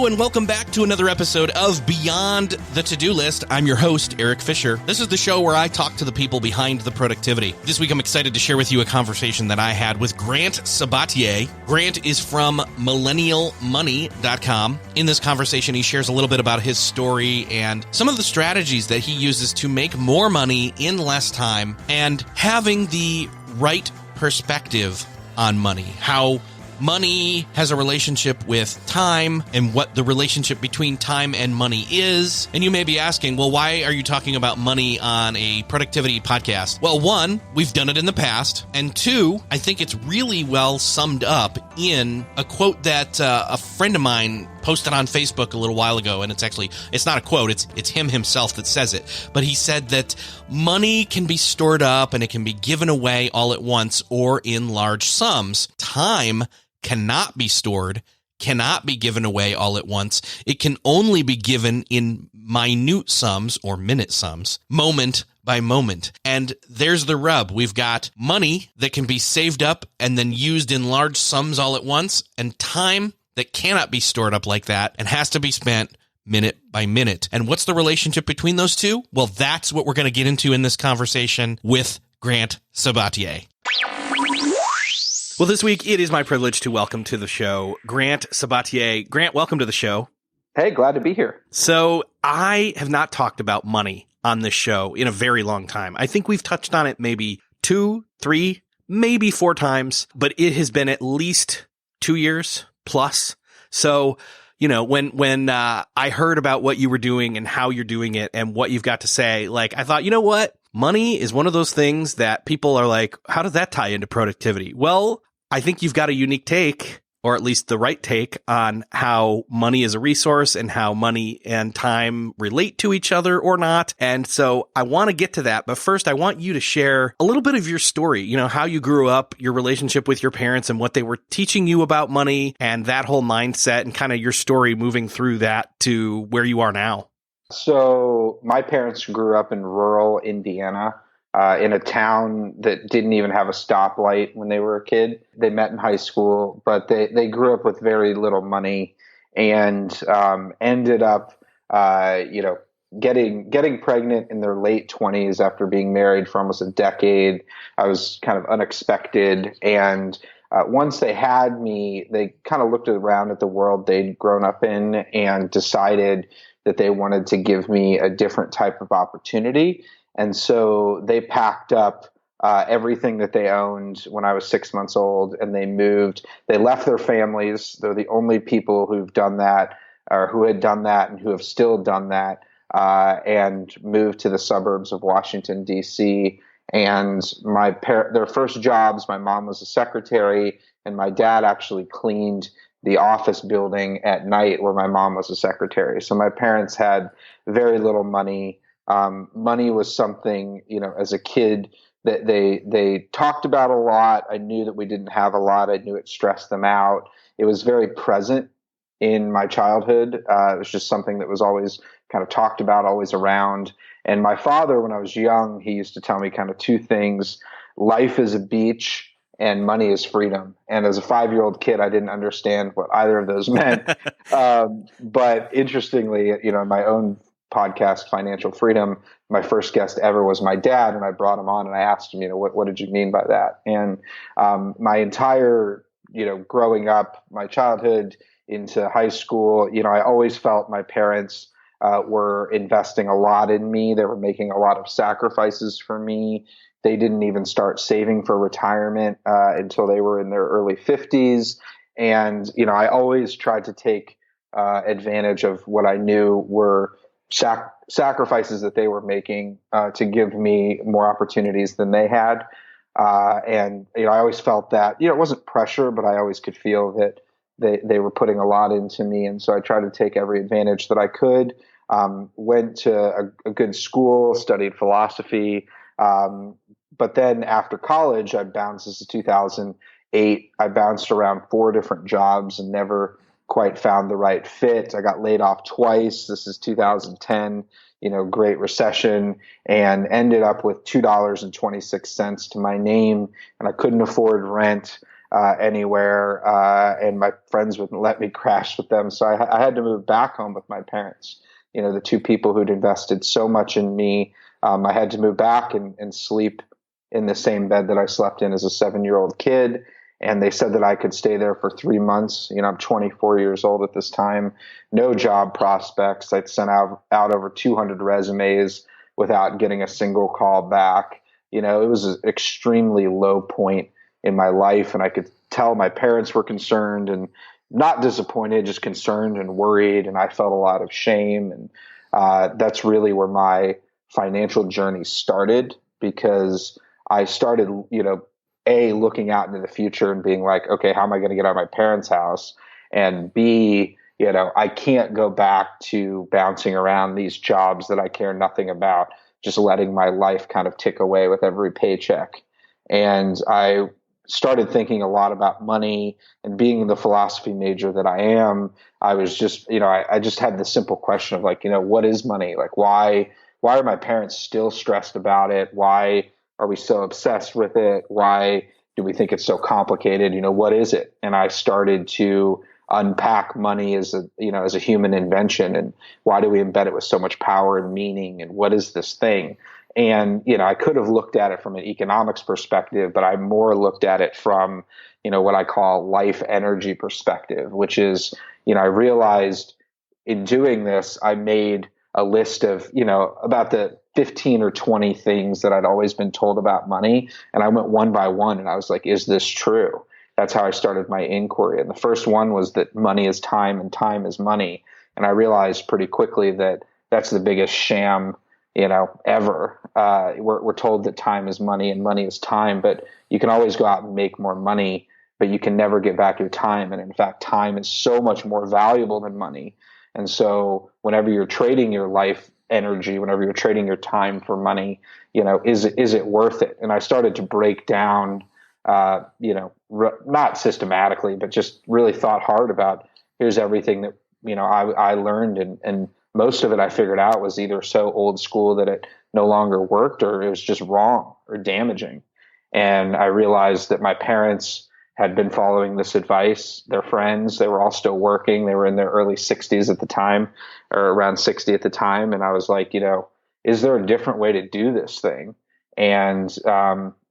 and welcome back to another episode of Beyond the To-Do List. I'm your host, Eric Fisher. This is the show where I talk to the people behind the productivity. This week, I'm excited to share with you a conversation that I had with Grant Sabatier. Grant is from MillennialMoney.com. In this conversation, he shares a little bit about his story and some of the strategies that he uses to make more money in less time and having the right perspective on money, how money has a relationship with time and what the relationship between time and money is. And you may be asking, well, why are you talking about money on a productivity podcast? Well, one, we've done it in the past. And two, I think it's really well summed up in a quote that a friend of mine posted on Facebook a little while ago. And it's not a quote, it's him himself that says it. But he said that money can be stored up and it can be given away all at once or in large sums. Time cannot be stored, cannot be given away all at once. It can only be given in minute sums or minute sums, moment by moment. And there's the rub. We've got money that can be saved up and then used in large sums all at once, and time that cannot be stored up like that and has to be spent minute by minute. And what's the relationship between those two? Well, that's what we're going to get into in this conversation with Grant Sabatier. Well, this week, it is my privilege to welcome to the show Grant Sabatier. Grant, welcome to the show. Hey, glad to be here. So I have not talked about money on this show in a very long time. I think we've touched on it maybe 2, 3, maybe 4 times, but it has been at least 2 years plus. So, you know, when I heard about what you were doing and how you're doing it and what you've got to say, like, I thought, you know what? Money is one of those things that people are like, how does that tie into productivity? Well, I think you've got a unique take, or at least the right take, on how money is a resource and how money and time relate to each other or not. And so I want to get to that. But first, I want you to share a little bit of your story, you know, how you grew up, your relationship with your parents and what they were teaching you about money and that whole mindset and kind of your story moving through that to where you are now. So my parents grew up in rural Indiana, in a town that didn't even have a stoplight when they were a kid. They met in high school, but they grew up with very little money and ended up, getting pregnant in their late 20s after being married for almost a decade. I was kind of unexpected. And once they had me, they kind of looked around at the world they'd grown up in and decided that they wanted to give me a different type of opportunity. And so they packed up everything that they owned when I was 6 months old, and they moved. They left their families. They're the only people who've done that, or who had done that and who have still done that, and moved to the suburbs of Washington, D.C. And their first jobs, my mom was a secretary, and my dad actually cleaned the office building at night where my mom was a secretary. So my parents had very little money. Money was something, you know, as a kid that they talked about a lot. I knew that we didn't have a lot. I knew it stressed them out. It was very present in my childhood. It was just something that was always kind of talked about, always around. And my father, when I was young, he used to tell me kind of 2 things: life is a beach and money is freedom. And as a 5-year-old kid, I didn't understand what either of those meant. But interestingly, you know, in my own podcast, Financial Freedom, my first guest ever was my dad, and I brought him on and I asked him, you know, what did you mean by that? And my entire, you know, growing up, my childhood into high school, you know, I always felt my parents were investing a lot in me. They were making a lot of sacrifices for me. They didn't even start saving for retirement until they were in their early 50s. And, you know, I always tried to take advantage of what I knew were sacrifices that they were making to give me more opportunities than they had. And, you know, I always felt that, you know, it wasn't pressure, but I always could feel that they were putting a lot into me. And so I tried to take every advantage that I could. Went to a good school, studied philosophy. But then after college, this is 2008, I bounced around 4 different jobs and never quite found the right fit. I got laid off twice. This is 2010, you know, Great Recession, and ended up with $2.26 to my name, and I couldn't afford rent. anywhere, and my friends wouldn't let me crash with them. So I had to move back home with my parents. You know, the two people who'd invested so much in me. I had to move back and sleep in the same bed that I slept in as a 7-year-old kid. And they said that I could stay there for 3 months. You know, I'm 24 years old at this time, no job prospects. I'd sent out over 200 resumes without getting a single call back. You know, it was an extremely low point in my life. And I could tell my parents were concerned and not disappointed, just concerned and worried. And I felt a lot of shame. And that's really where my financial journey started, because I started, you know, looking out into the future and being like, okay, how am I going to get out of my parents' house? And B, you know, I can't go back to bouncing around these jobs that I care nothing about, just letting my life kind of tick away with every paycheck. And I started thinking a lot about money, and being the philosophy major that I am, I was just, you know, I just had the simple question of like, you know, what is money? Like, why are my parents still stressed about it? Why are we so obsessed with it? Why do we think it's so complicated? You know, what is it? And I started to unpack money as a human invention, and why do we embed it with so much power and meaning, and what is this thing? And, you know, I could have looked at it from an economics perspective, but I more looked at it from, you know, what I call life energy perspective, which is, you know, I realized in doing this, I made a list of, you know, about the 15 or 20 things that I'd always been told about money. And I went one by one and I was like, is this true? That's how I started my inquiry. And the first one was that money is time and time is money. And I realized pretty quickly that that's the biggest sham, you know, ever. We're told that time is money and money is time, but you can always go out and make more money, but you can never get back your time. And in fact, time is so much more valuable than money. And so whenever you're trading your life energy, whenever you're trading your time for money, you know, is it worth it? And I started to break down, you know, not systematically, but just really thought hard about, here's everything that, you know, I learned, and most of it I figured out was either so old school that it no longer worked, or it was just wrong or damaging. And I realized that my parents had been following this advice. Their friends, they were all still working. They were in their early 60s at the time, or around 60 at the time. And I was like, you know, is there a different way to do this thing? And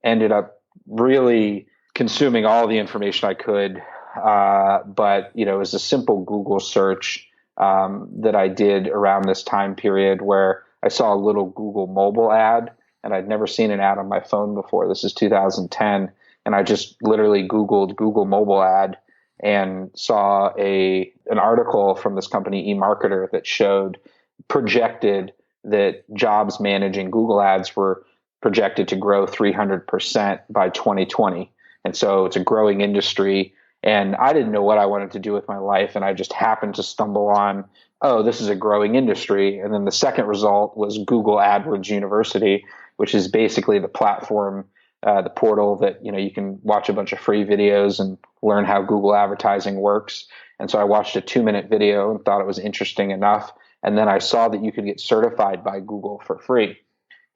ended up really consuming all the information I could. But, you know, it was a simple Google search that I did around this time period, where I saw a little Google mobile ad, and I'd never seen an ad on my phone before. This is 2010. And I just literally Googled Google mobile ad and saw an article from this company, eMarketer, that projected that jobs managing Google ads were projected to grow 300% by 2020. And so it's a growing industry. And I didn't know what I wanted to do with my life. And I just happened to stumble on, oh, this is a growing industry. And then the second result was Google AdWords University, which is basically the platform, the portal that, you know, you can watch a bunch of free videos and learn how Google advertising works. And so I watched a 2-minute video and thought it was interesting enough. And then I saw that you could get certified by Google for free.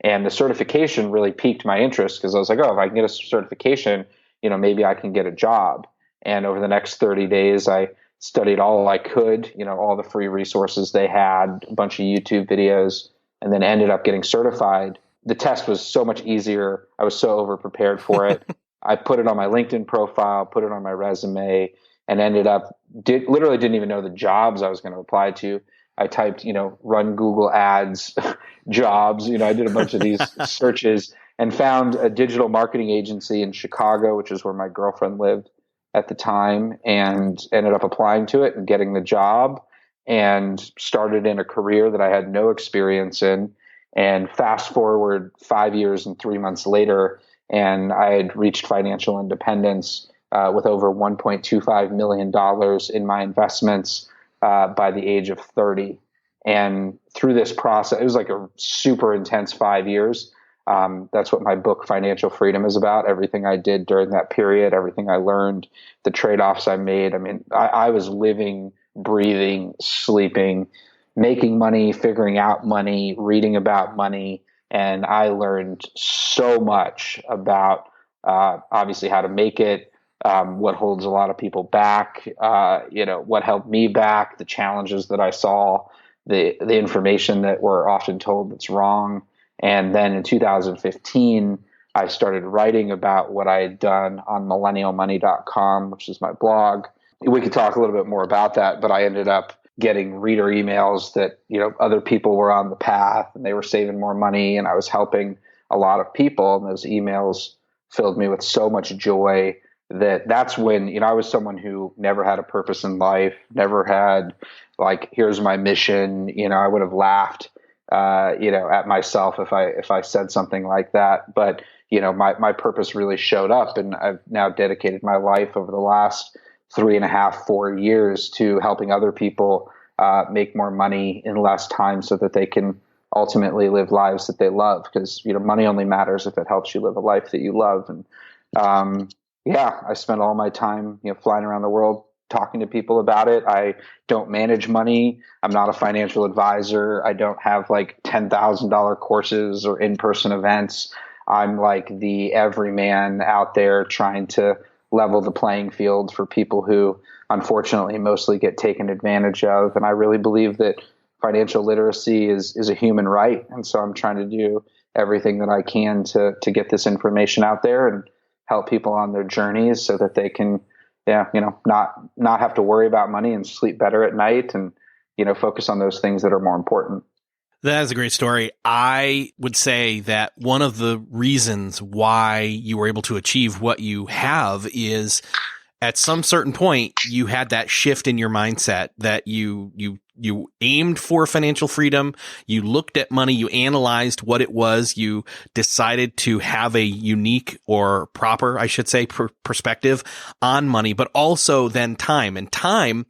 And the certification really piqued my interest, because I was like, oh, if I can get a certification, you know, maybe I can get a job. And over the next 30 days, I studied all I could, you know, all the free resources they had, a bunch of YouTube videos, and then ended up getting certified. The test was so much easier. I was so over prepared for it. I put it on my LinkedIn profile, put it on my resume, and ended up literally didn't even know the jobs I was going to apply to. I typed, you know, run Google ads jobs. You know, I did a bunch of these searches and found a digital marketing agency in Chicago, which is where my girlfriend lived at the time, and ended up applying to it and getting the job, and started in a career that I had no experience in. And fast forward 5 years and 3 months later, and I had reached financial independence with over $1.25 million in my investments by the age of 30. And through this process, it was like a super intense 5 years. That's what my book, Financial Freedom, is about. Everything I did during that period, everything I learned, the trade-offs I made. I mean, I was living, breathing, sleeping, making money, figuring out money, reading about money. And I learned so much about obviously how to make it, what holds a lot of people back, what held me back, the challenges that I saw, the information that we're often told that's wrong. And then in 2015, I started writing about what I had done on millennialmoney.com, which is my blog. We could talk a little bit more about that, but I ended up getting reader emails that, other people were on the path and they were saving more money, and I was helping a lot of people. And those emails filled me with so much joy that's when, I was someone who never had a purpose in life, never had like, here's my mission. I would have laughed, at myself if I said something like that. But, my purpose really showed up, and I've now dedicated my life over the last 3.5, 4 years to helping other people make more money in less time so that they can ultimately live lives that they love. Because, money only matters if it helps you live a life that you love. And, I spend all my time, flying around the world talking to people about it. I don't manage money. I'm not a financial advisor. I don't have like $10,000 courses or in-person events. I'm like the everyman out there trying to level the playing field for people who unfortunately mostly get taken advantage of. And I really believe that financial literacy is a human right. And so I'm trying to do everything that I can to get this information out there and help people on their journeys so that they can, not have to worry about money and sleep better at night and, focus on those things that are more important. That is a great story. I would say that one of the reasons why you were able to achieve what you have is at some certain point, you had that shift in your mindset that you aimed for financial freedom. You looked at money, you analyzed what it was. You decided to have a unique or proper, I should say, perspective on money, but also then time. And time,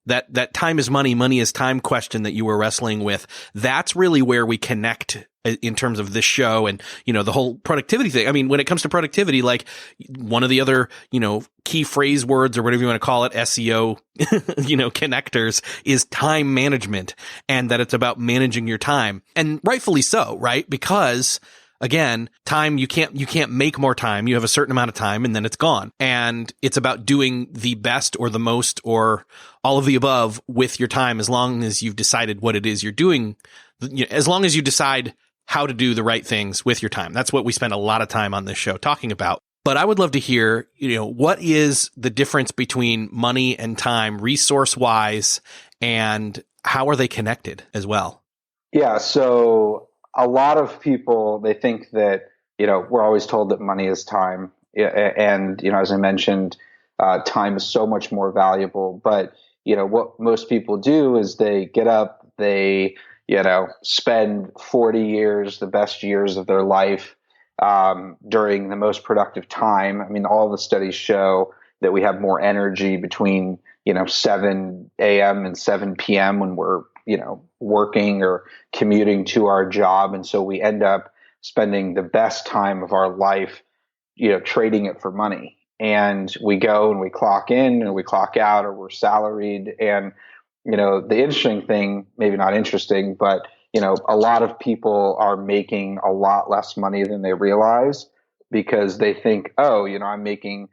that time is money, money is time question that you were wrestling with. That's really where we connect in terms of this show and, the whole productivity thing. I mean, when it comes to productivity, like one of the other, key phrase words or whatever you want to call it, SEO, connectors is time management, and that it's about managing your time, and rightfully so, right? Because again, time, you can't make more time. You have a certain amount of time and then it's gone. And it's about doing the best or the most or all of the above with your time, as long as you've decided what it is you're doing, as long as you decide how to do the right things with your time. That's what we spend a lot of time on this show talking about. But I would love to hear, what is the difference between money and time resource wise, and how are they connected as well? Yeah. So a lot of people, they think that, we're always told that money is time. And, as I mentioned, time is so much more valuable. But, what most people do is they get up, they, spend 40 years, the best years of their life, during the most productive time. I mean, all the studies show that we have more energy between, 7 a.m. and 7 p.m. when we're, working or commuting to our job. And so we end up spending the best time of our life, trading it for money. And we go and we clock in and we clock out, or we're salaried. And, the interesting thing, maybe not interesting, but, a lot of people are making a lot less money than they realize, because they think, oh, I'm making,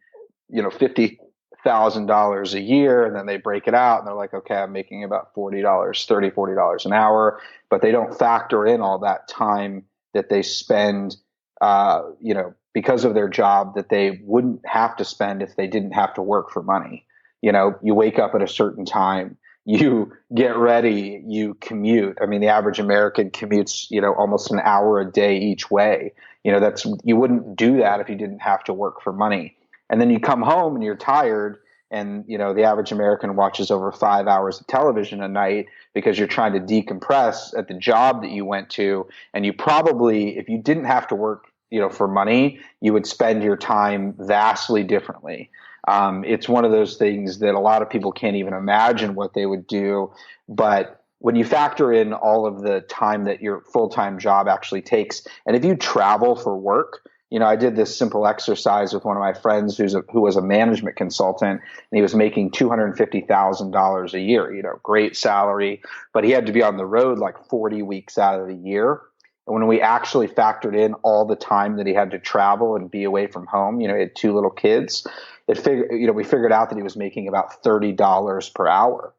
$50,000 a year, and then they break it out and they're like, okay, I'm making about $40 an hour, but they don't factor in all that time that they spend, because of their job, that they wouldn't have to spend if they didn't have to work for money. You wake up at a certain time, you get ready, you commute. I mean, the average American commutes, almost an hour a day each way. You wouldn't do that if you didn't have to work for money. And then you come home and you're tired, and, the average American watches over 5 hours of television a night because you're trying to decompress at the job that you went to. And you probably, if you didn't have to work, for money, you would spend your time vastly differently. It's one of those things that a lot of people can't even imagine what they would do. But when you factor in all of the time that your full-time job actually takes, and if you travel for work, I did this simple exercise with one of my friends who was a management consultant, and he was making $250,000 a year, great salary, but he had to be on the road like 40 weeks out of the year. And when we actually factored in all the time that he had to travel and be away from home, he had 2 little kids, we figured out that he was making about $30 per hour.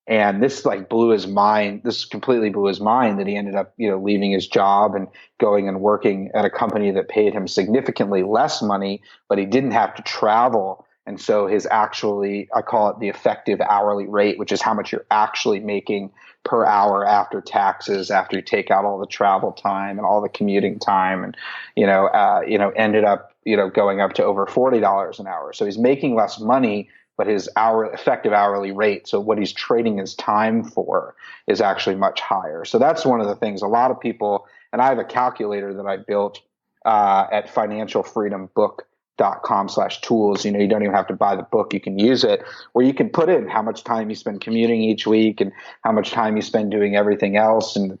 And this like blew his mind. This completely blew his mind that he ended up, leaving his job and going and working at a company that paid him significantly less money, but he didn't have to travel. And so I call it the effective hourly rate, which is how much you're actually making per hour after taxes, after you take out all the travel time and all the commuting time, and ended up going up to over $40 an hour. So he's making less money, but his effective hourly rate, so what he's trading his time for, is actually much higher. So that's one of the things a lot of people, and I have a calculator that I built at financialfreedombook.com/tools. You don't even have to buy the book. You can use it, where you can put in how much time you spend commuting each week and how much time you spend doing everything else, and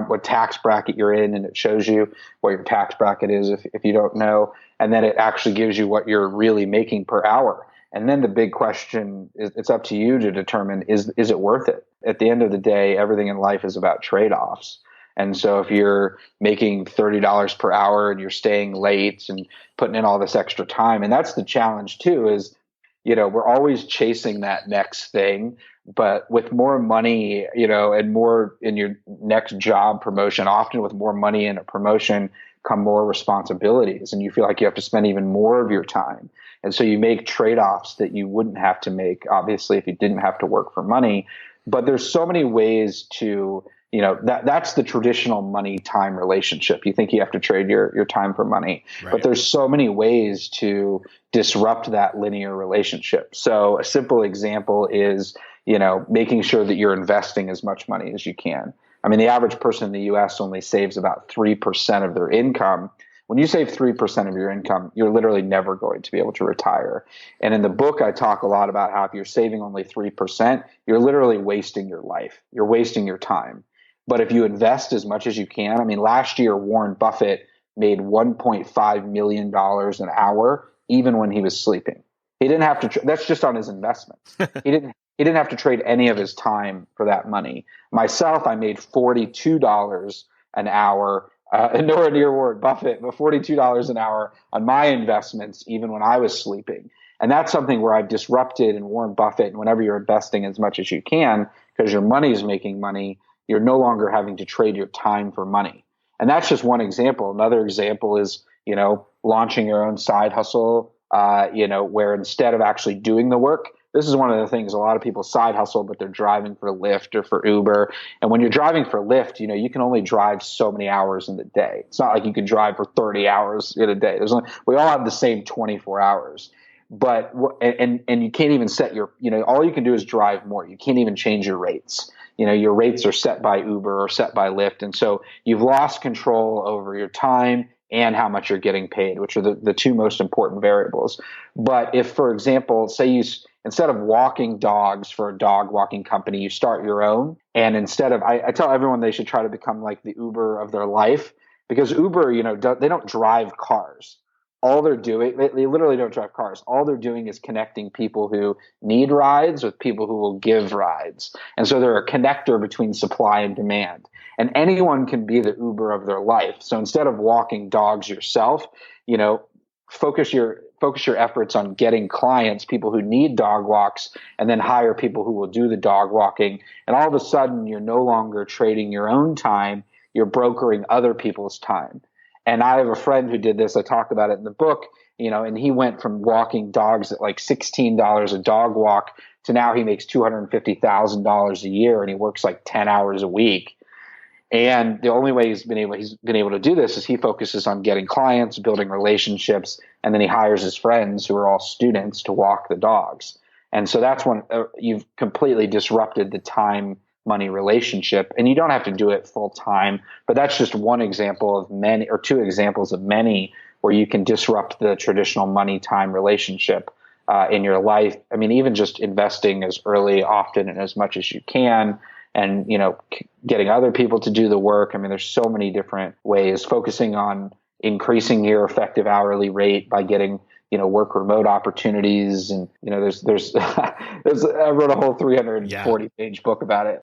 what tax bracket you're in, and it shows you what your tax bracket is if you don't know. And then it actually gives you what you're really making per hour. And then the big question is, it's up to you to determine, is it worth it? At the end of the day, everything in life is about trade-offs. And so if you're making $30 per hour and you're staying late and putting in all this extra time, and that's the challenge too, is, we're always chasing that next thing, but with more money, and more in your next job promotion, often with more money in a promotion come more responsibilities, and you feel like you have to spend even more of your time. And so you make trade-offs that you wouldn't have to make, obviously, if you didn't have to work for money. But there's so many ways to, that's the traditional money-time relationship. You think you have to trade your time for money. Right. But there's so many ways to disrupt that linear relationship. So a simple example is, making sure that you're investing as much money as you can. I mean, the average person in the U.S. only saves about 3% of their income. When you save 3% of your income, you're literally never going to be able to retire. And in the book, I talk a lot about how if you're saving only 3%, you're literally wasting your life. You're wasting your time. But if you invest as much as you can, I mean, last year, Warren Buffett made $1.5 million an hour, even when he was sleeping. He didn't have to, that's just on his investments. He didn't have to trade any of his time for that money. Myself, I made $42 an hour, and nowhere near Warren Buffett, but $42 an hour on my investments, even when I was sleeping. And that's something where I've disrupted. And Warren Buffett, and whenever you're investing as much as you can, because your money is making money, you're no longer having to trade your time for money. And that's just one example. Another example is, launching your own side hustle, where instead of actually doing the work, this is one of the things, a lot of people side hustle, but they're driving for Lyft or for Uber. And when you're driving for Lyft, you can only drive so many hours in the day. It's not like you can drive for 30 hours in a day. We all have the same 24 hours. But, and you can't even set all you can do is drive more. You can't even change your rates. Your rates are set by Uber or set by Lyft. And so you've lost control over your time and how much you're getting paid, which are the two most important variables. But if, for example, say instead of walking dogs for a dog walking company, you start your own. And instead of, I tell everyone they should try to become like the Uber of their life, because Uber, they don't drive cars. All they're doing, they literally don't drive cars. All they're doing is connecting people who need rides with people who will give rides. And so they're a connector between supply and demand. And anyone can be the Uber of their life. So instead of walking dogs yourself, focus your efforts on getting clients, people who need dog walks, and then hire people who will do the dog walking. And all of a sudden, you're no longer trading your own time, you're brokering other people's time. And I have a friend who did this. I talk about it in the book, and he went from walking dogs at like $16 a dog walk to now he makes $250,000 a year, and he works like 10 hours a week. And the only way he's been able to do this is he focuses on getting clients, building relationships, and then he hires his friends who are all students to walk the dogs. And so that's when you've completely disrupted the time-money relationship, and you don't have to do it full time, but that's just one example of many, or two examples of many, where you can disrupt the traditional money-time relationship in your life. I mean, even just investing as early, often, and as much as you can, and getting other people to do the work. I mean, there's so many different ways. Focusing on increasing your effective hourly rate by getting work remote opportunities, and there's I wrote a whole 340 page book about it.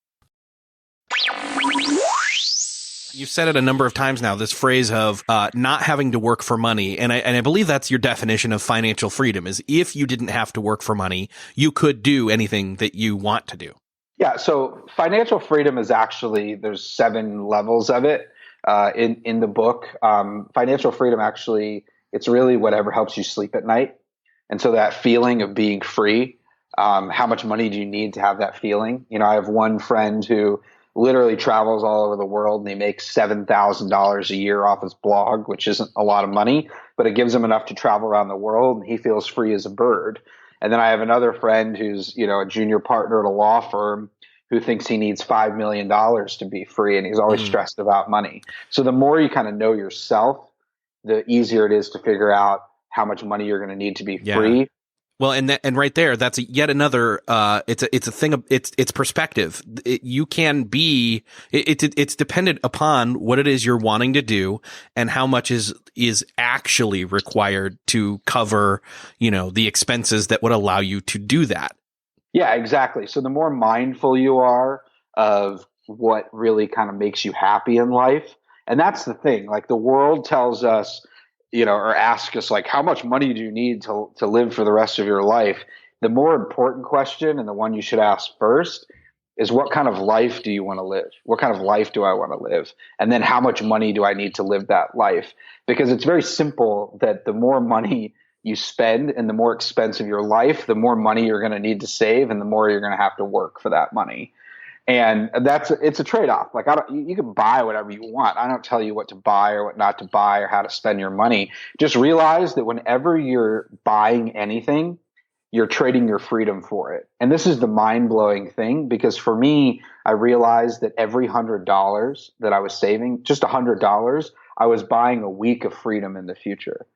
You've said it a number of times now, this phrase of not having to work for money. And I believe that's your definition of financial freedom, is if you didn't have to work for money, you could do anything that you want to do. Yeah. So financial freedom is actually, there's 7 levels of it in the book. Financial freedom actually, it's really whatever helps you sleep at night. And so that feeling of being free, how much money do you need to have that feeling? You know, I have one friend who literally travels all over the world and he makes $7,000 a year off his blog, which isn't a lot of money, but it gives him enough to travel around the world and he feels free as a bird. And then I have another friend who's, you know, a junior partner at a law firm who thinks he needs $5 million to be free. And he's always stressed about money. So the more you kind of know yourself, the easier it is to figure out how much money you're going to need to be free. Well, and right there, that's yet another. It's a thing of it's perspective. You can be. It's dependent upon what it is you're wanting to do and how much is actually required to cover, you know, the expenses that would allow you to do that. Yeah, exactly. So the more mindful you are of what really kind of makes you happy in life, and that's the thing. Like the world tells us, you know, or ask us like, how much money do you need to live for the rest of your life? The more important question, and the one you should ask first, is what kind of life do you want to live? What kind of life do I want to live? And then how much money do I need to live that life? Because it's very simple that the more money you spend and the more expensive your life, the more money you're going to need to save and the more you're going to have to work for that money. And it's a trade-off. Like you can buy whatever you want. I don't tell you what to buy or what not to buy or how to spend your money. Just realize that whenever you're buying anything, you're trading your freedom for it. And this is the mind-blowing thing, because for me, I realized that every $100 that I was saving, just $100, I was buying a week of freedom in the future.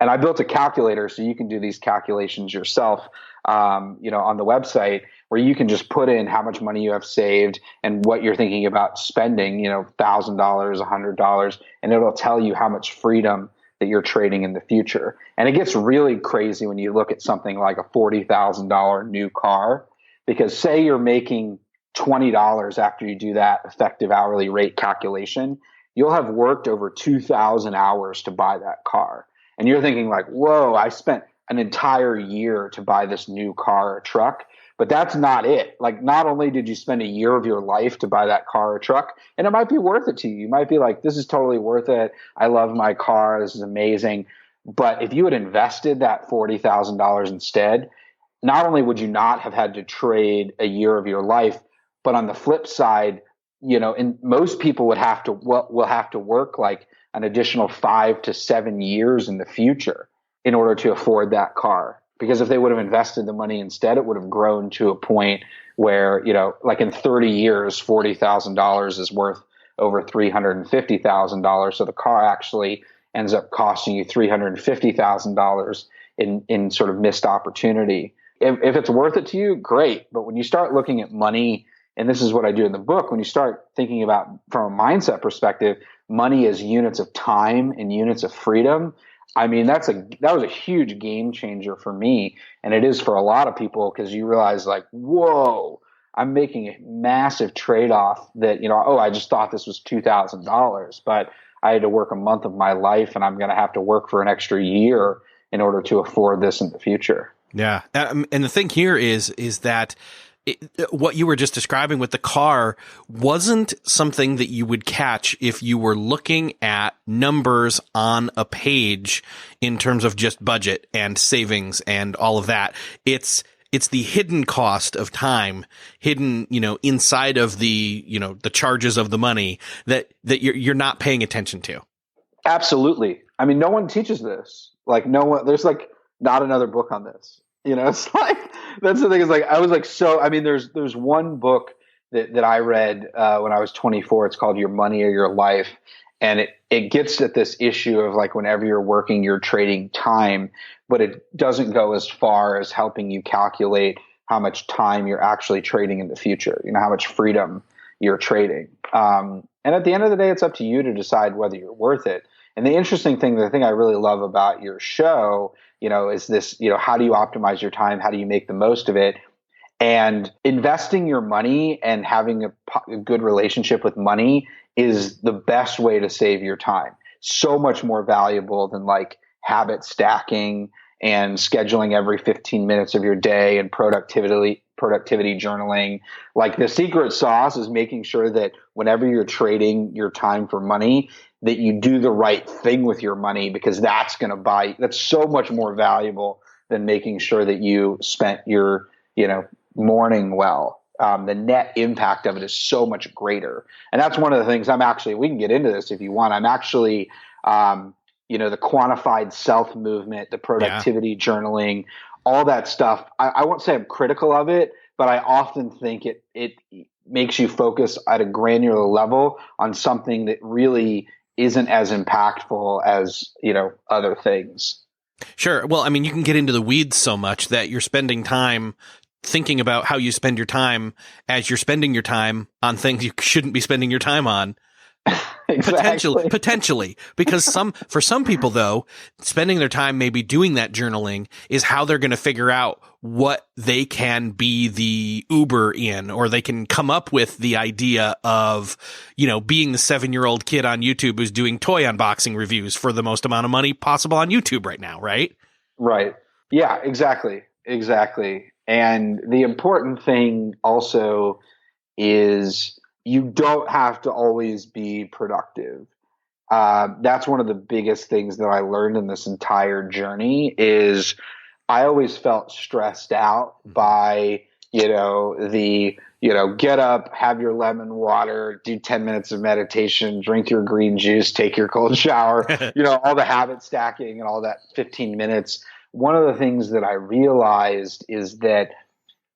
And I built a calculator so you can do these calculations yourself, you know, on the website, where you can just put in how much money you have saved and what you're thinking about spending, you know, $1,000, $100, and it'll tell you how much freedom that you're trading in the future. And it gets really crazy when you look at something like a $40,000 new car, because say you're making $20 after you do that effective hourly rate calculation, you'll have worked over 2,000 hours to buy that car. And you're thinking like, whoa, I spent an entire year to buy this new car or truck. But that's not it. Like, not only did you spend a year of your life to buy that car or truck, and it might be worth it to you. You might be like, this is totally worth it. I love my car. This is amazing. But if you had invested that $40,000 instead, not only would you not have had to trade a year of your life, but on the flip side, you know, and most people will have to work like an additional 5 to 7 years in the future in order to afford that car. Because if they would have invested the money instead, it would have grown to a point where, you know, like in 30 years, $40,000 is worth over $350,000. So the car actually ends up costing you $350,000 in sort of missed opportunity. If it's worth it to you, great. But when you start looking at money, and this is what I do in the book, when you start thinking about from a mindset perspective, money as units of time and units of freedom, I mean, that was a huge game changer for me. And it is for a lot of people, because you realize like, whoa, I'm making a massive trade-off that, you know, oh, I just thought this was $2,000, but I had to work a month of my life and I'm going to have to work for an extra year in order to afford this in the future. Yeah. And the thing here is that what you were just describing with the car wasn't something that you would catch if you were looking at numbers on a page in terms of just budget and savings and all of that. It's the hidden cost of time hidden, you know, inside of the, you know, the charges of the money that you're not paying attention to. Absolutely. I mean, no one teaches this. Like no one, there's like not another book on this. You know, it's like, that's the thing, is like, I was like, so, I mean, there's one book that I read when I was 24. It's called Your Money or Your Life. And it gets at this issue of like, whenever you're working, you're trading time, but it doesn't go as far as helping you calculate how much time you're actually trading in the future, you know, how much freedom you're trading. And at the end of the day, it's up to you to decide whether you're worth it. And the interesting thing, the thing I really love about your show, you know, is this, you know, how do you optimize your time? How do you make the most of it? And investing your money and having a good relationship with money is the best way to save your time. So much more valuable than like habit stacking and scheduling every 15 minutes of your day and productivity journaling. Like the secret sauce is making sure that whenever you're trading your time for money, that you do the right thing with your money, because that's so much more valuable than making sure that you spent your, morning well. The net impact of it is so much greater. And that's one of the things we can get into this if you want. I'm actually, the quantified self movement, the productivity journaling, all that stuff. I won't say I'm critical of it, but I often think it makes you focus at a granular level on something that really isn't as impactful as, other things. Sure. Well, I mean, you can get into the weeds so much that you're spending time thinking about how you spend your time as you're spending your time on things you shouldn't be spending your time on. Exactly. Potentially, because for some people though, spending their time maybe doing that journaling is how they're going to figure out what they can be the Uber in, or they can come up with the idea of, being the 7-year-old kid on YouTube who's doing toy unboxing reviews for the most amount of money possible on YouTube right now. Right. Right. Yeah, exactly. And the important thing also is you don't have to always be productive. That's one of the biggest things that I learned in this entire journey is I always felt stressed out by, get up, have your lemon water, do 10 minutes of meditation, drink your green juice, take your cold shower, all the habit stacking and all that 15 minutes. One of the things that I realized is that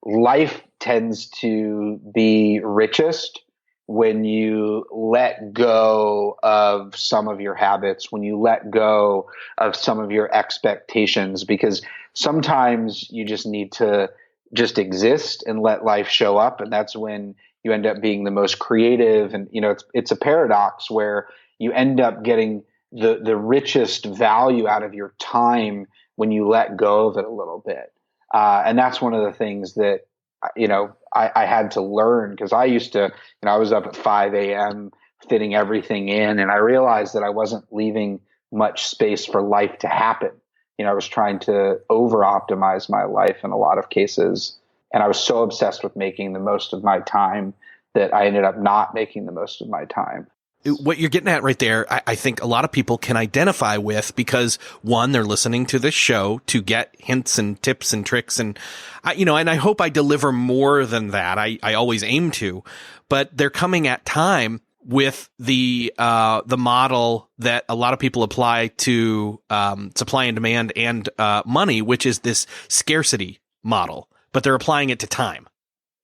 life tends to be richest when you let go of some of your habits, when you let go of some of your expectations, because sometimes you just need to just exist and let life show up. And that's when you end up being the most creative. And, it's a paradox where you end up getting the richest value out of your time when you let go of it a little bit. And that's one of the things that, I had to learn, because I used to, I was up at 5 a.m. fitting everything in, and I realized that I wasn't leaving much space for life to happen. I was trying to over optimize my life in a lot of cases. And I was so obsessed with making the most of my time that I ended up not making the most of my time. What you're getting at right there, I think a lot of people can identify with, because one, they're listening to this show to get hints and tips and tricks. And and I hope I deliver more than that. I always aim to, but they're coming at time with the model that a lot of people apply to, supply and demand and, money, which is this scarcity model, but they're applying it to time.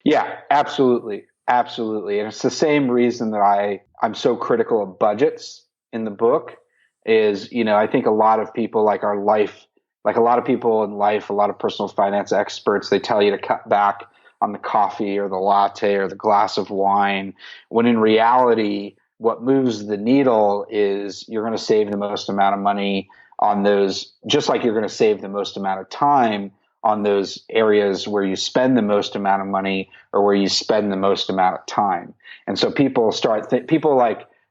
Yeah, absolutely. Absolutely. And it's the same reason that I'm so critical of budgets in the book is, I think a lot of people a lot of people in life, a lot of personal finance experts, they tell you to cut back on the coffee or the latte or the glass of wine, when in reality, what moves the needle is you're going to save the most amount of money on those, just like you're going to save the most amount of time on those areas where you spend the most amount of money or where you spend the most amount of time. And so people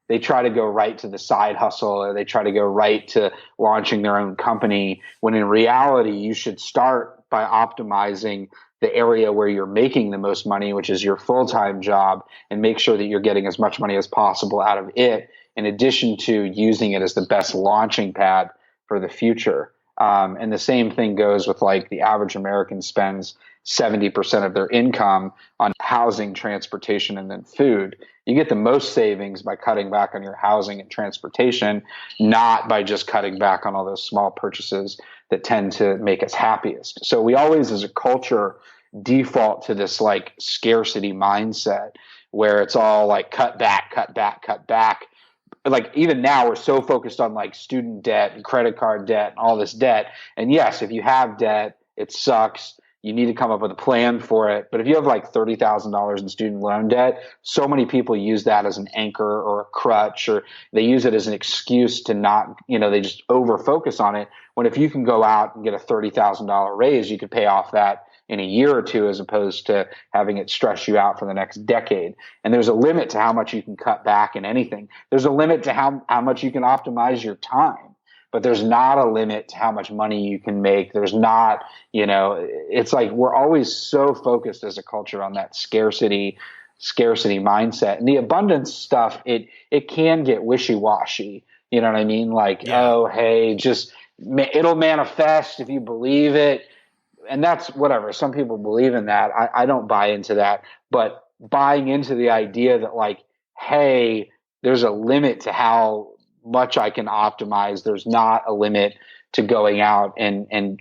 they try to go right to the side hustle, or they try to go right to launching their own company, when in reality, you should start by optimizing the area where you're making the most money, which is your full-time job, and make sure that you're getting as much money as possible out of it, in addition to using it as the best launching pad for the future. And the same thing goes with the average American spends 70% of their income on housing, transportation, and then food. You get the most savings by cutting back on your housing and transportation, not by just cutting back on all those small purchases that tend to make us happiest. So we always, as a culture, default to this scarcity mindset where it's all cut back, cut back, cut back. Even now we're so focused on student debt and credit card debt and all this debt. And yes, if you have debt, it sucks. You need to come up with a plan for it. But if you have $30,000 in student loan debt, so many people use that as an anchor or a crutch, or they use it as an excuse to not, they just over focus on it. When if you can go out and get a $30,000 raise, you could pay off that, in a year or two, as opposed to having it stress you out for the next decade. And there's a limit to how much you can cut back in anything. There's a limit to how much you can optimize your time, but there's not a limit to how much money you can make. There's not, it's like we're always so focused as a culture on that scarcity mindset. And the abundance stuff, it can get wishy-washy. You know what I mean? Like, oh, hey, it'll manifest if you believe it. And that's whatever. Some people believe in that. I don't buy into that. But buying into the idea that, like, hey, there's a limit to how much I can optimize. There's not a limit to going out and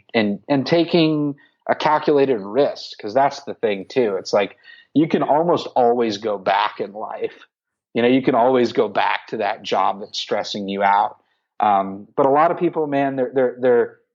taking a calculated risk, because that's the thing too. It's like you can almost always go back in life. You can always go back to that job that's stressing you out. But a lot of people, man,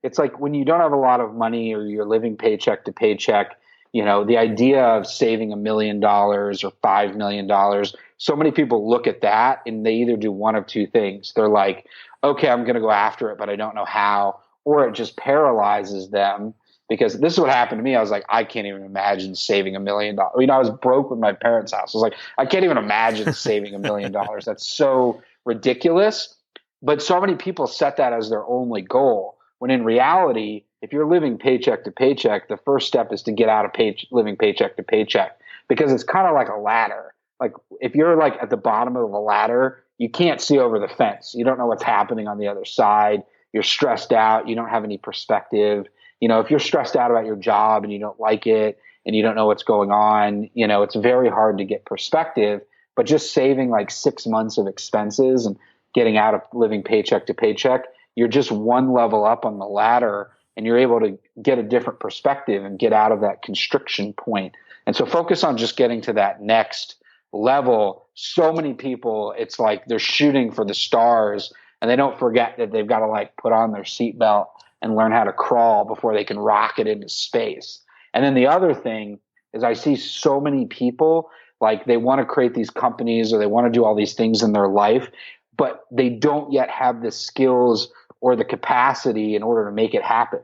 it's like when you don't have a lot of money or you're living paycheck to paycheck, the idea of saving $1 million or $5 million, so many people look at that and they either do one of two things. They're like, okay, I'm going to go after it, but I don't know how, or it just paralyzes them. Because this is what happened to me. I was like, I can't even imagine saving $1 million. I was broke with my parents' house. I was like, I can't even imagine saving $1 million. That's so ridiculous. But so many people set that as their only goal, when in reality, if you're living paycheck to paycheck, the first step is to get out of living paycheck to paycheck, because it's kind of like a ladder. Like if you're like at the bottom of a ladder, you can't see over the fence. You don't know what's happening on the other side. You're stressed out. You don't have any perspective. If you're stressed out about your job and you don't like it and you don't know what's going on, it's very hard to get perspective. But just saving like 6 months of expenses and getting out of living paycheck to paycheck, you're just one level up on the ladder, and you're able to get a different perspective and get out of that constriction point. And so focus on just getting to that next level. So many people, it's like they're shooting for the stars and they don't forget that they've got to like put on their seatbelt and learn how to crawl before they can rocket into space. And then the other thing is I see so many people, like they want to create these companies or they want to do all these things in their life, but they don't yet have the skills or the capacity in order to make it happen.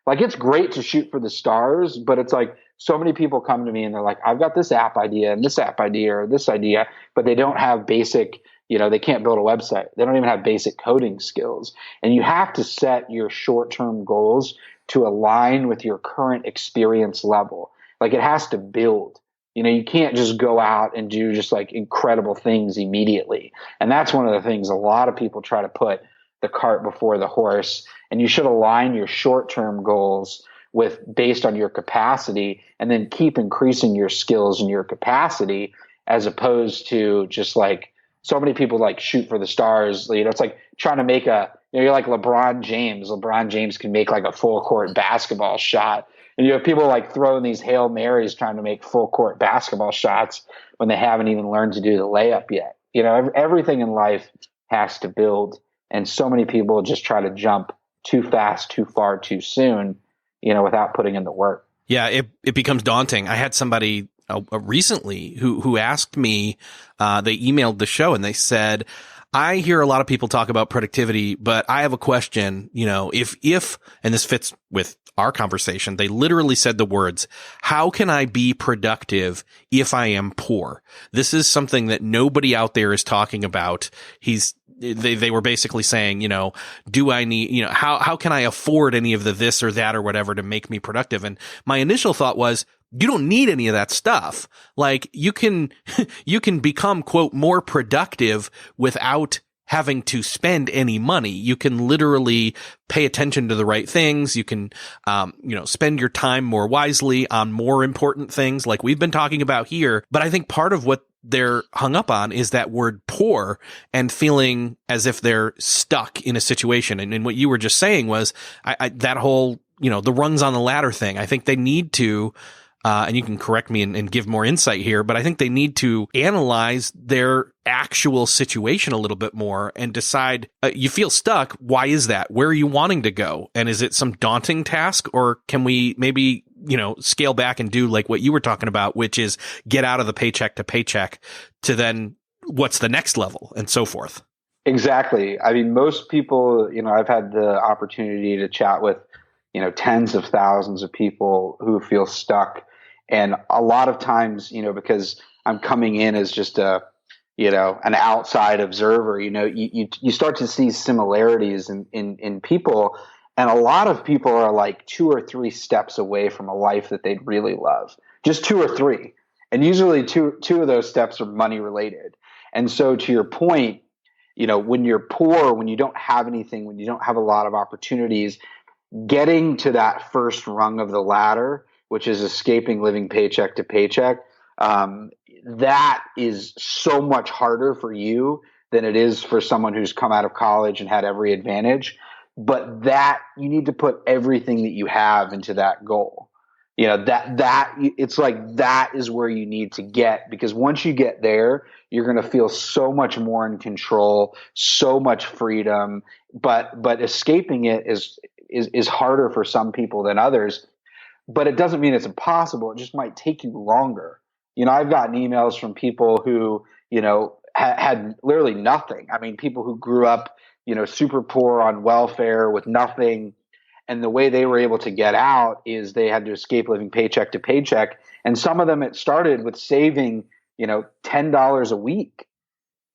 Like it's great to shoot for the stars, but it's like so many people come to me and they're like, I've got this app idea and this app idea or this idea, but they don't have basic, they can't build a website. They don't even have basic coding skills. And you have to set your short-term goals to align with your current experience level. Like it has to build. You can't just go out and do just like incredible things immediately. And that's one of the things a lot of people try to put the cart before the horse. And you should align your short-term goals based on your capacity, and then keep increasing your skills and your capacity, as opposed to just like so many people like shoot for the stars. It's like trying to make you're like LeBron James. LeBron James can make like a full court basketball shot. And you have people like throwing these Hail Marys trying to make full court basketball shots when they haven't even learned to do the layup yet. Everything in life has to build. And so many people just try to jump too fast, too far, too soon, without putting in the work. Yeah, it becomes daunting. I had somebody recently who asked me, they emailed the show and they said, I hear a lot of people talk about productivity, but I have a question, if, and this fits with our conversation, they literally said the words, how can I be productive if I am poor? This is something that nobody out there is talking about. They were basically saying, do I need, how can I afford any of the this or that or whatever to make me productive? And my initial thought was, you don't need any of that stuff. Like you can become, quote, more productive without having to spend any money. You can literally pay attention to the right things. You can, spend your time more wisely on more important things like we've been talking about here. But I think part of what they're hung up on is that word poor and feeling as if they're stuck in a situation. And what you were just saying was that whole, the rungs on the ladder thing. I think they need to, and you can correct me and give more insight here, but I think they need to analyze their actual situation a little bit more and decide, you feel stuck. Why is that? Where are you wanting to go? And is it some daunting task, or can we maybe, scale back and do like what you were talking about, which is get out of the paycheck to paycheck to then what's the next level and so forth? Exactly. I mean, most people, I've had the opportunity to chat with, tens of thousands of people who feel stuck. And a lot of times, because I'm coming in as just an outside observer, you start to see similarities in people. And a lot of people are like 2 or 3 steps away from a life that they'd really love, just 2 or 3. And usually two of those steps are money related. And so to your point, when you're poor, when you don't have anything, when you don't have a lot of opportunities, getting to that first rung of the ladder, which is escaping living paycheck to paycheck, that is so much harder for you than it is for someone who's come out of college and had every advantage. But that you need to put everything that you have into that goal. That it's like that is where you need to get, because once you get there, you're going to feel so much more in control, so much freedom. But escaping it is harder for some people than others. But it doesn't mean it's impossible. It just might take you longer. I've gotten emails from people who, had literally nothing. I mean, people who grew up, super poor on welfare with nothing. And the way they were able to get out is they had to escape living paycheck to paycheck. And some of them, it started with saving, $10 a week.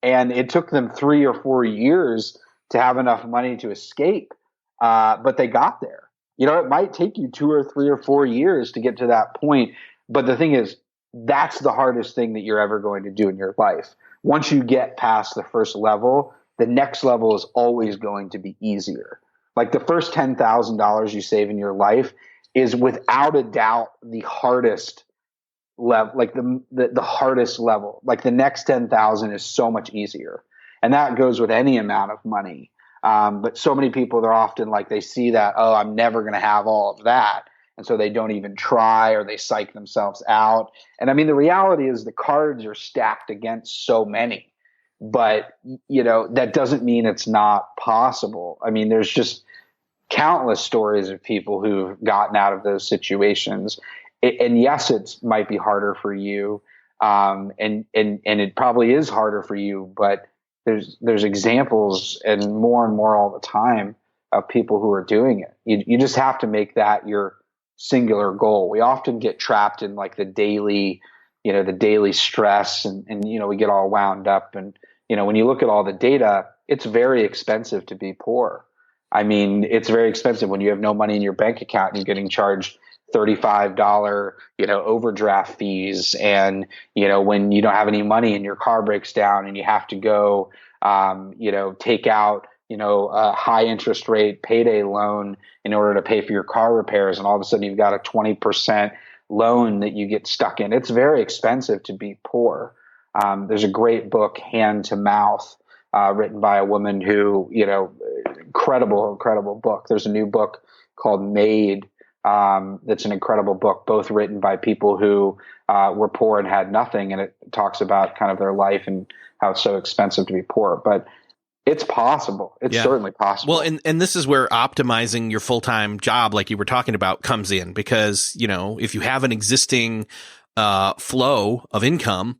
And it took them 3 or 4 years to have enough money to escape. But they got there. It might take you 2 or 3 or 4 years to get to that point. But the thing is, that's the hardest thing that you're ever going to do in your life. Once you get past the first level, the next level is always going to be easier. Like the first $10,000 you save in your life is without a doubt the hardest level, like the hardest level. Like the next 10,000 is so much easier. And that goes with any amount of money. But so many people, they're often like, they see that, oh, I'm never going to have all of that. And so they don't even try, or they psych themselves out. And I mean, the reality is the cards are stacked against so many, but that doesn't mean it's not possible. I mean, there's just countless stories of people who've gotten out of those situations. And yes, it might be harder for you. And it probably is harder for you, but there's examples and more all the time of people who are doing it. You just have to make that your singular goal. We often get trapped in like the daily stress and we get all wound up. And, when you look at all the data, it's very expensive to be poor. I mean, it's very expensive when you have no money in your bank account and you're getting charged $35, overdraft fees. And, when you don't have any money and your car breaks down and you have to go, take out, a high interest rate payday loan in order to pay for your car repairs. And all of a sudden you've got a 20% loan that you get stuck in. It's very expensive to be poor. There's a great book, Hand to Mouth, written by a woman who, incredible book. There's a new book called Made. That's an incredible book, both written by people who were poor and had nothing. And it talks about kind of their life and how it's so expensive to be poor. But it's possible. It's certainly possible. Well, and this is where optimizing your full-time job, like you were talking about, comes in, because, if you have an existing flow of income,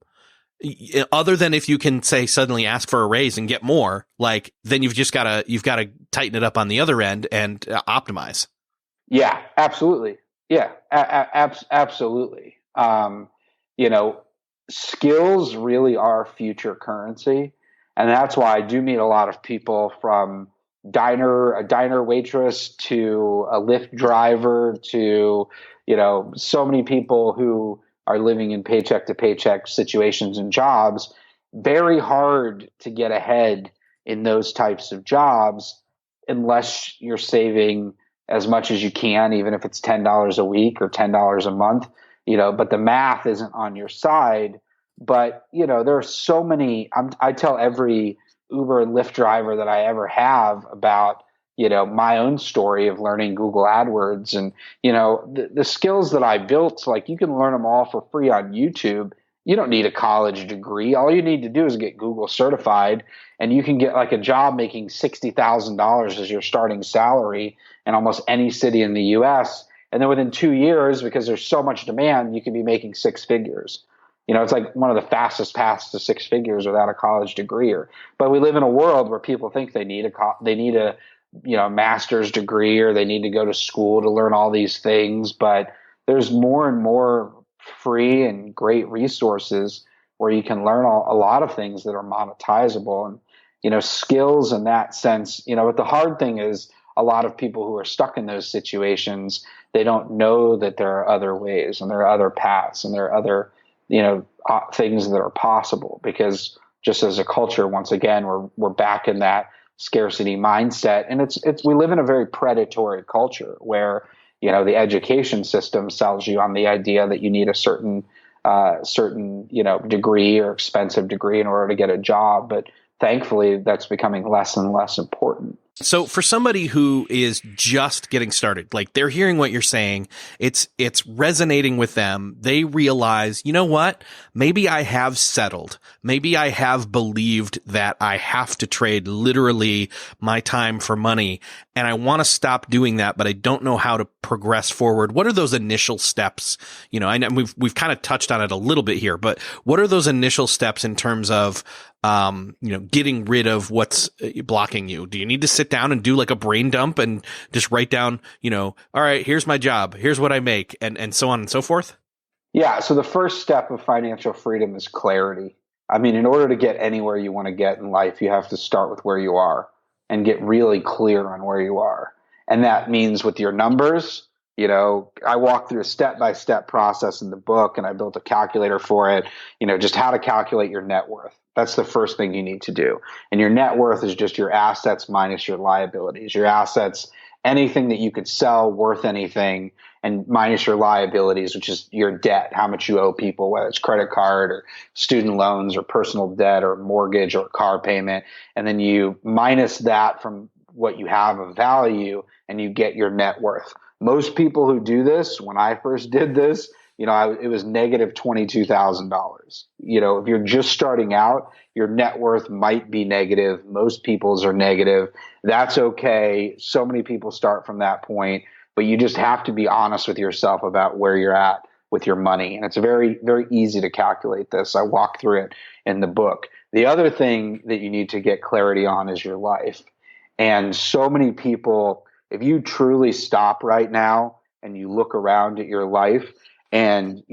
other than if you can say suddenly ask for a raise and get more, like then you've got to tighten it up on the other end and optimize. Yeah, absolutely. Yeah, absolutely. Skills really are future currency. And that's why I do meet a lot of people, from a diner waitress to a Lyft driver to, so many people who are living in paycheck to paycheck situations and jobs. Very hard to get ahead in those types of jobs unless you're saving as much as you can, even if it's $10 a week or $10 a month, but the math isn't on your side. But, there are so many, I tell every Uber and Lyft driver that I ever have about, my own story of learning Google AdWords and, the skills that I built. Like, you can learn them all for free on YouTube. You don't need a college degree. All you need to do is get Google certified, and you can get like a job making $60,000 as your starting salary in almost any city in the US. And then within 2 years, because there's so much demand, you can be making 6 figures. It's like one of the fastest paths to 6 figures without a college degree. But we live in a world where people think they need a a master's degree or they need to go to school to learn all these things. But there's more and more free and great resources where you can learn a lot of things that are monetizable and, skills in that sense. But the hard thing is a lot of people who are stuck in those situations, they don't know that there are other ways and there are other paths and there are other, things that are possible, because just as a culture, once again, we're back in that scarcity mindset. And we live in a very predatory culture where, the education system sells you on the idea that you need a certain degree or expensive degree in order to get a job. But thankfully, that's becoming less and less important. So for somebody who is just getting started, like they're hearing what you're saying, it's resonating with them. They realize, you know what? Maybe I have settled. Maybe I have believed that I have to trade literally my time for money, and I want to stop doing that, but I don't know how to progress forward. What are those initial steps? I know we've kind of touched on it a little bit here, but what are those initial steps in terms of getting rid of what's blocking you? Do you need to sit down and do like a brain dump and just write down, all right, here's my job, here's what I make, and so on and so forth? Yeah. So the first step of financial freedom is clarity. I mean, in order to get anywhere you want to get in life, you have to start with where you are and get really clear on where you are. And that means with your numbers. I walk through a step-by-step process in the book, and I built a calculator for it, just how to calculate your net worth. That's the first thing you need to do. And your net worth is just your assets minus your liabilities. Your assets, anything that you could sell worth anything, and minus your liabilities, which is your debt, how much you owe people, whether it's credit card or student loans or personal debt or mortgage or car payment. And then you minus that from what you have of value, and you get your net worth. Most people who do this, when I first did this, it was negative $22,000. If you're just starting out, your net worth might be negative. Most people's are negative. That's okay. So many people start from that point, but you just have to be honest with yourself about where you're at with your money. And it's very, very easy to calculate this. I walk through it in the book. The other thing that you need to get clarity on is your life. And so many people, if you truly stop right now and you look around at your life and,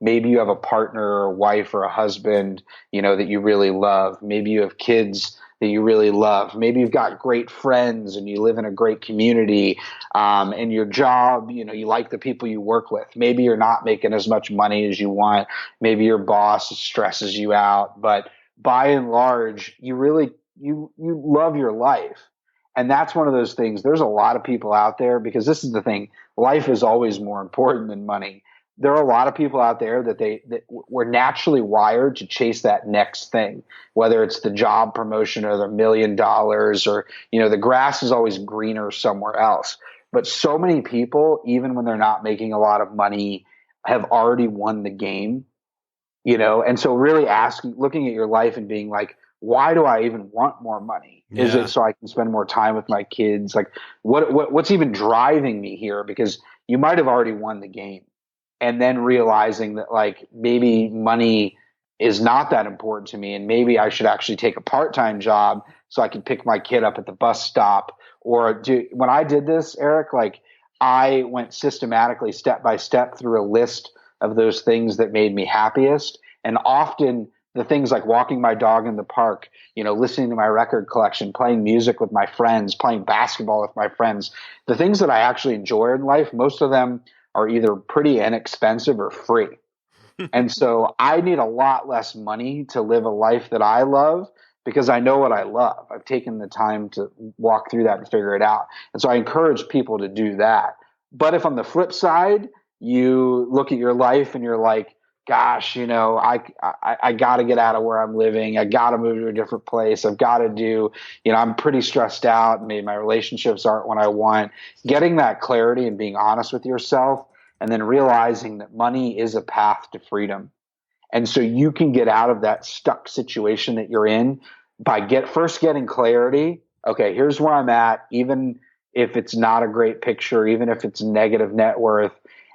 maybe you have a partner or a wife or a husband, that you really love. Maybe you have kids that you really love. Maybe you've got great friends and you live in a great community, and your job, you like the people you work with. Maybe you're not making as much money as you want. Maybe your boss stresses you out, but by and large, you love your life. And that's one of those things. There's a lot of people out there, because this is the thing. Life is always more important than money. There are a lot of people out there that were naturally wired to chase that next thing, whether it's the job promotion or the $1 million or, the grass is always greener somewhere else. But so many people, even when they're not making a lot of money, have already won the game, and so really looking at your life and being like, why do I even want more money? Yeah. Is it so I can spend more time with my kids? Like what's even driving me here? Because you might have already won the game. And then realizing that like maybe money is not that important to me, and maybe I should actually take a part-time job so I can pick my kid up at the bus stop. Or when I did this, Eric, like I went systematically step by step through a list of those things that made me happiest. And often the things like walking my dog in the park, listening to my record collection, playing music with my friends, playing basketball with my friends, the things that I actually enjoy in life, most of them are either pretty inexpensive or free. And so I need a lot less money to live a life that I love, because I know what I love. I've taken the time to walk through that and figure it out. And so I encourage people to do that. But if on the flip side, you look at your life and you're like, gosh, I got to get out of where I'm living. I got to move to a different place. I've got to do, I'm pretty stressed out. Maybe my relationships aren't what I want. Getting that clarity and being honest with yourself, and then realizing that money is a path to freedom. And so you can get out of that stuck situation that you're in by first getting clarity. Okay, here's where I'm at, even if it's not a great picture, even if it's negative net worth.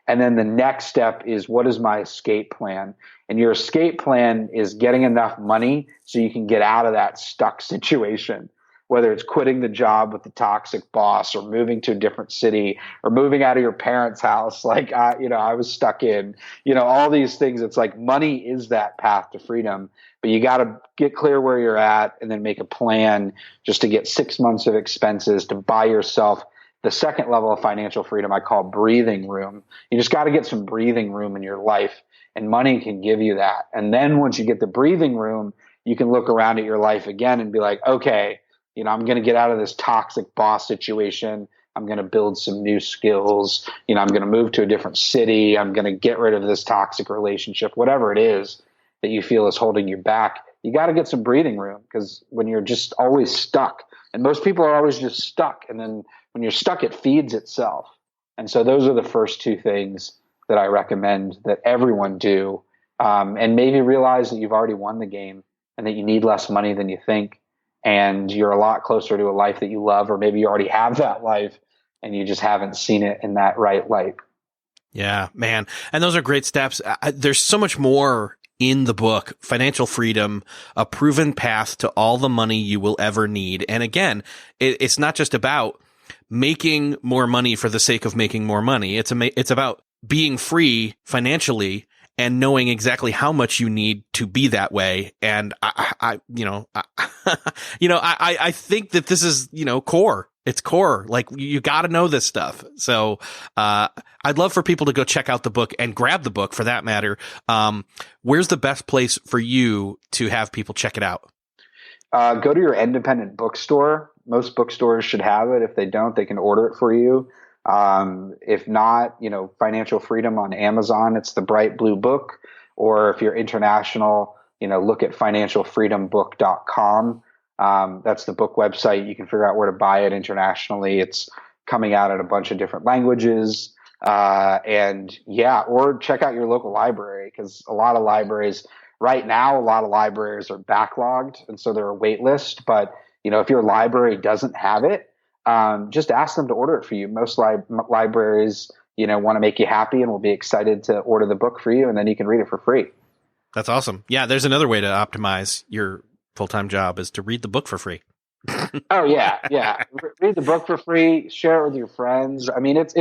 And then the next step is, what is my escape plan? And your escape plan is getting enough money so you can get out of that stuck situation. whether it's quitting the job with the toxic boss or moving to a different city or moving out of your parents' house. Like, I was stuck in, all these things. It's like money is that path to freedom, but you got to get clear where you're at and then make a plan just to get 6 months of expenses to buy yourself the second level of financial freedom I call breathing room. You just got to get some breathing room in your life, and money can give you that. And then once you get the breathing room, you can look around at your life again and be like, okay, I'm going to get out of this toxic boss situation. I'm going to build some new skills. I'm going to move to a different city. I'm going to get rid of this toxic relationship, whatever it is that you feel is holding you back. You got to get some breathing room, because when you're just always stuck, and most people are always just stuck, and then when you're stuck, it feeds itself. And so those are the first two things that I recommend that everyone do, and maybe realize that you've already won the game and that you need less money than you think, and you're a lot closer to a life that you love, or maybe you already have that life and you just haven't seen it in that right light. Yeah, man. And those are great steps. There's so much more in the book, Financial Freedom, a proven path to all the money you will ever need. And again, it's not just about making more money for the sake of making more money. It's about being free financially and knowing exactly how much you need to be that way. And I think that this is, core. It's core. Like, you got to know this stuff. So, I'd love for people to go check out the book and grab the book for that matter. Where's the best place for you to have people check it out? Go to your independent bookstore. Most bookstores should have it. If they don't, they can order it for you. If not, Financial Freedom on Amazon, it's the bright blue book. Or if you're international, look at financialfreedombook.com. That's the book website. You can figure out where to buy it internationally. It's coming out in a bunch of different languages. Or check out your local library, because a lot of libraries are backlogged, and so they're a wait list. But, if your library doesn't have it, just ask them to order it for you. Most libraries, want to make you happy and will be excited to order the book for you, and then you can read it for free. That's awesome. Yeah, there's another way to optimize your full-time job, is to read the book for free. Oh yeah. Read the book for free, share it with your friends. I mean, it's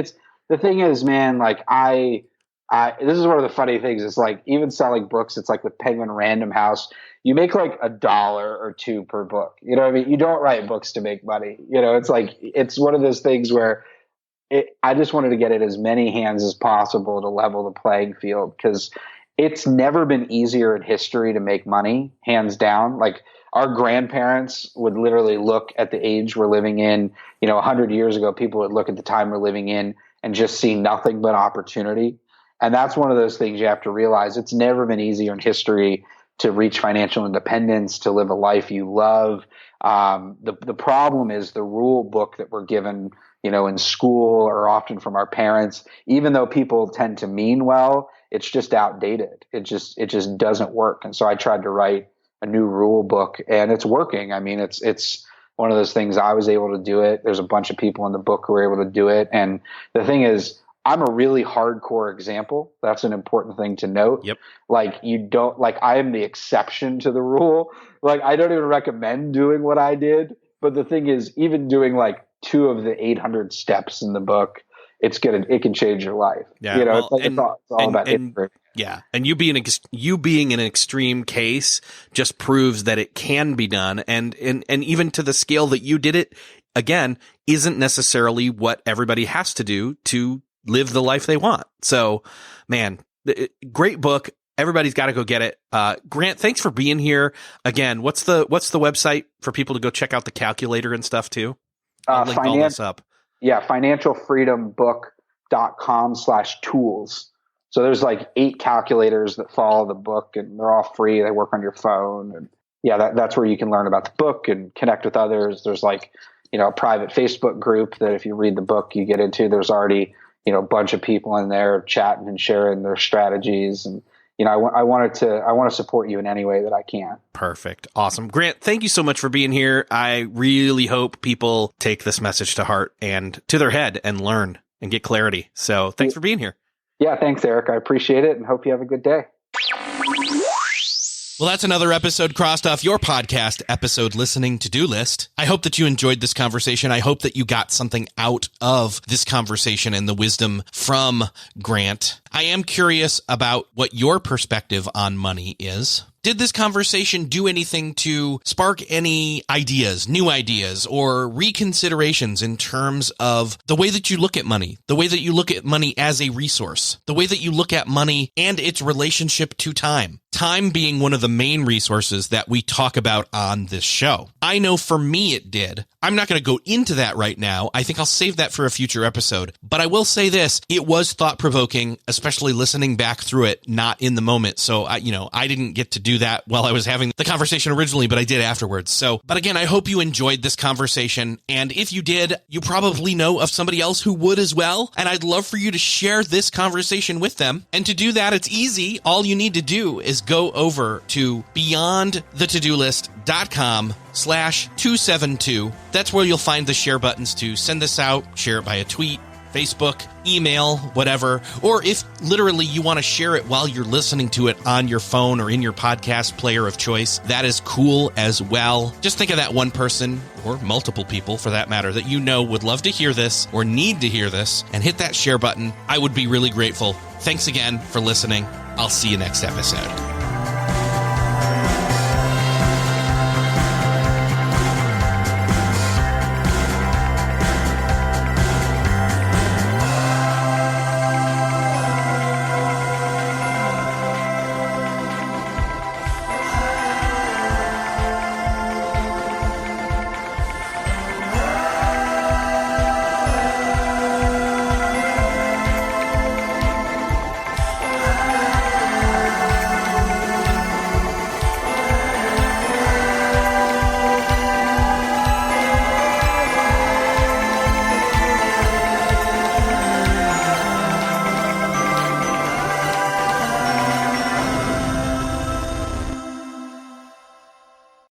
the thing is, man, like this is one of the funny things. It's like, even selling books, it's like with Penguin Random House, you make like $1 or $2 per book. You know what I mean? You don't write books to make money. It's like, it's one of those things where I just wanted to get it as many hands as possible to level the playing field, because it's never been easier in history to make money, hands down. Like, our grandparents would literally look at the age we're living in. 100 years ago, people would look at the time we're living in and just see nothing but opportunity. And that's one of those things you have to realize. It's never been easier in history to reach financial independence, to live a life you love. The problem is the rule book that we're given, in school, or often from our parents. Even though people tend to mean well, it's just outdated. It just doesn't work. And so I tried to write a new rule book, and it's working. I mean, it's one of those things. I was able to do it. There's a bunch of people in the book who were able to do it. And the thing is, I'm a really hardcore example. That's an important thing to note. Yep. Like, I am the exception to the rule. Like, I don't even recommend doing what I did. But the thing is, even doing like 2 of the 800 steps in the book, it can change your life. Yeah. It's all about it. Yeah. And you being an extreme case just proves that it can be done. And even to the scale that you did it, again, isn't necessarily what everybody has to do to live the life they want. So, man, great book. Everybody's got to go get it. Grant, thanks for being here. Again, what's the website for people to go check out the calculator and stuff too? I'll link all this up. Yeah, financialfreedombook.com/tools. So there's like 8 calculators that follow the book, and they're all free. They work on your phone. And yeah, that's where you can learn about the book and connect with others. There's like, a private Facebook group that if you read the book, you get into. There's already, a bunch of people in there chatting and sharing their strategies. And, I want to support you in any way that I can. Perfect. Awesome. Grant, thank you so much for being here. I really hope people take this message to heart and to their head and learn and get clarity. So thanks for being here. Yeah, thanks, Eric. I appreciate it and hope you have a good day. Well, that's another episode crossed off your podcast episode listening to-do list. I hope that you enjoyed this conversation. I hope that you got something out of this conversation and the wisdom from Grant. I am curious about what your perspective on money is. Did this conversation do anything to spark any ideas, new ideas, or reconsiderations in terms of the way that you look at money, the way that you look at money as a resource, the way that you look at money and its relationship to time? Time being one of the main resources that we talk about on this show. I know for me it did. I'm not going to go into that right now. I think I'll save that for a future episode. But I will say this, it was thought-provoking, especially listening back through it, not in the moment. So, I didn't get to do that while I was having the conversation originally, but I did afterwards. So, but again, I hope you enjoyed this conversation. And if you did, you probably know of somebody else who would as well. And I'd love for you to share this conversation with them. And to do that, it's easy. All you need to do is go over to beyondthetodolist.com/272. That's where you'll find the share buttons to send this out, share it by a tweet, Facebook, email, whatever. Or if literally you want to share it while you're listening to it on your phone or in your podcast player of choice, that is cool as well. Just think of that one person, or multiple people for that matter, that you know would love to hear this or need to hear this, and hit that share button. I would be really grateful. Thanks again for listening. I'll see you next episode.